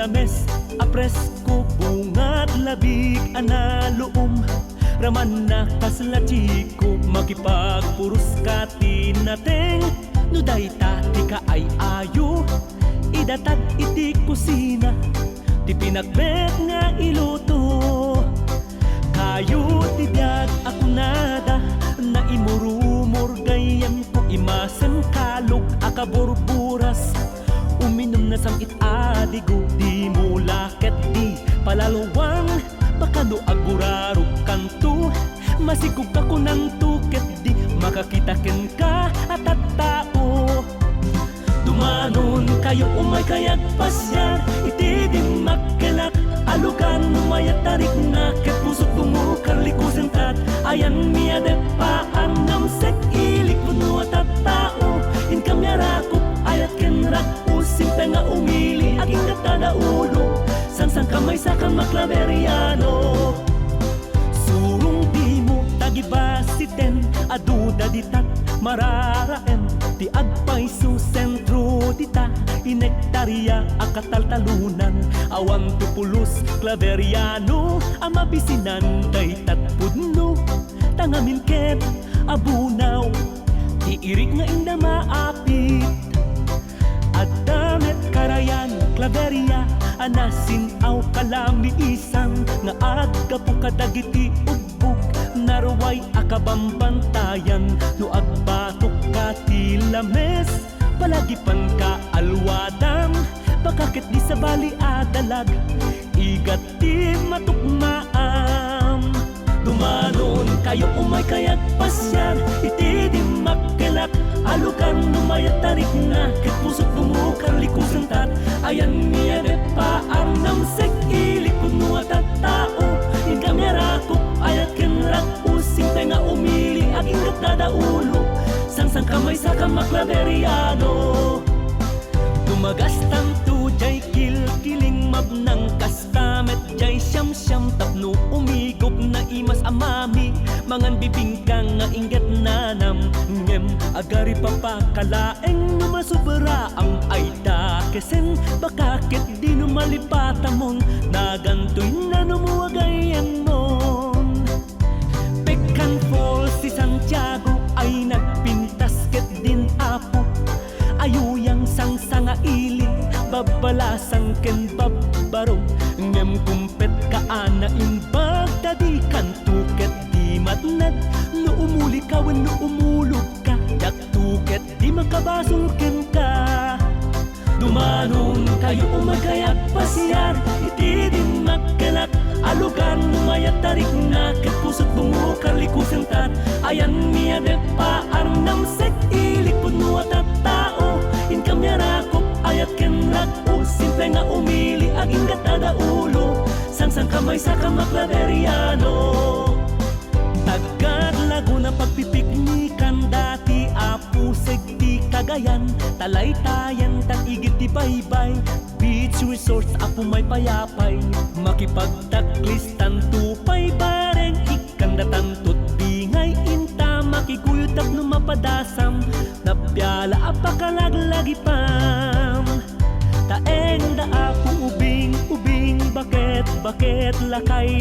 lames, apresko, bungat, labig, analuom. Raman na kaslachiko, makipagpurus ka tinateng. Nuday tati ka ay ayo, idatag iti kusina, ti pinagmet nga iluto. Kayo ti biyag ako nada, na imurumur gayam ko imasen kalog akaburburas. Uminom na samit adigo, di mulaket di palaluwang, baka no agurarog kanto. Masikog ako ng tuket di makakitaken ka at at tao. Dumanon kayo umay kayag pasyar, iti di makelak alukan umayat tarik na ket pusot bumukar likusen tat. Ayan miya de paanam sek ilik puno at at tao. Inkam yarakop ayat kenrak usimpe nga umili aging katada ulo. Sang kamay sa kamaklaberiano. Surong di mo tagibasiten, aduda ditat mararaem. Ti agpay su sentro dita, inektarya akataltalunan. Awang tupulus klaberiano, amabisinan day tatpudno. Tangamin ket abunaw, iirik nga inda maapit. Adamet karayan klaberya, anasin aw kalami isang nga agka po kadagiti ugbog. Narway akabambantayan, no agbatok ka tilames. Palagipan ka alwadam, bakakit di sa bali adalag, igat di matukmaam. Dumanon kayo umay kayag pasyar, iti di makelak alukan umayat tarik na ket pusot bumukar likusen tat. Ayan niya de paanam sek ilik puno at at tao. Inkam yarakop ayat kenrak usimpe nga umili aging katada ulo. Sang kamay sa kamaklaberiano. Dumagastam tu jay kilkiling mabnang kastamet jay siyam-siyam tapno umigop na imas amami. Mangan bibingkang nga ingat nanam ngem agari papakalaeng numasubra ang ayda kesen bakakit di numalipatamon nagantoy na numuwagayan mon. Pecan Falls si Santiago ay nagpintas ket din apo. Ayuyang sang iling babalasang ken babaro. Ngem kumpet ka ana imbag tadi kan tuket di matnag. No umuli ka wen no umulog ka, dak tuket di makabasol ken ka. Dumanon kayo umagayag pasyar, iti di makelak alugan umayat tarik na ket pusot bumukar likusen tat. Ayan miya de paarnam sek ilik puno at at tao. Inkam yarakop ayat kenrak usimpe nga umili aging katada ulo. Sang kamay sa kamaklaberiano. Tagad Laguna pagpipiknikan dati apuseg di Cagayan. Talaytayan tag-igit di baybay, beach resorts apo may payapay. Makipagtaklistan tupay bareng ikandatan tut bingay inta. Makiguyot at numapadasam, napyala apakalaglagi pam. Taeng da apo ubing, bakit, lakay,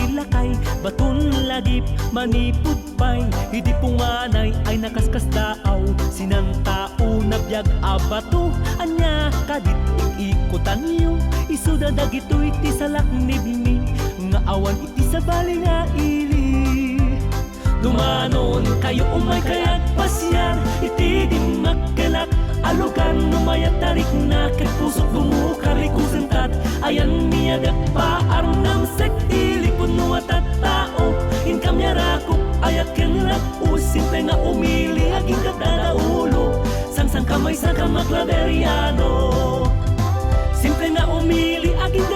batun lagip, manipud pay. Hindi punganay ay nakaskas daaw, sinantao na biyag abato. Anya kadit ikutan niyo, isudadag ito iti sa laknib ni, nga awan iti sa bali nga ili. Dumanon kayo umay kayag pasyar, iti di makelak alukan umayat tarik na ket pusot bumukar likusen tat. Ayan miya de paarnam sek ilik puno at at tao. Inkam yarakop ayat kenrak usimpe nga umili aging katada ulo. Sang kamay sa kamaklaberiano. Simple nga umili aging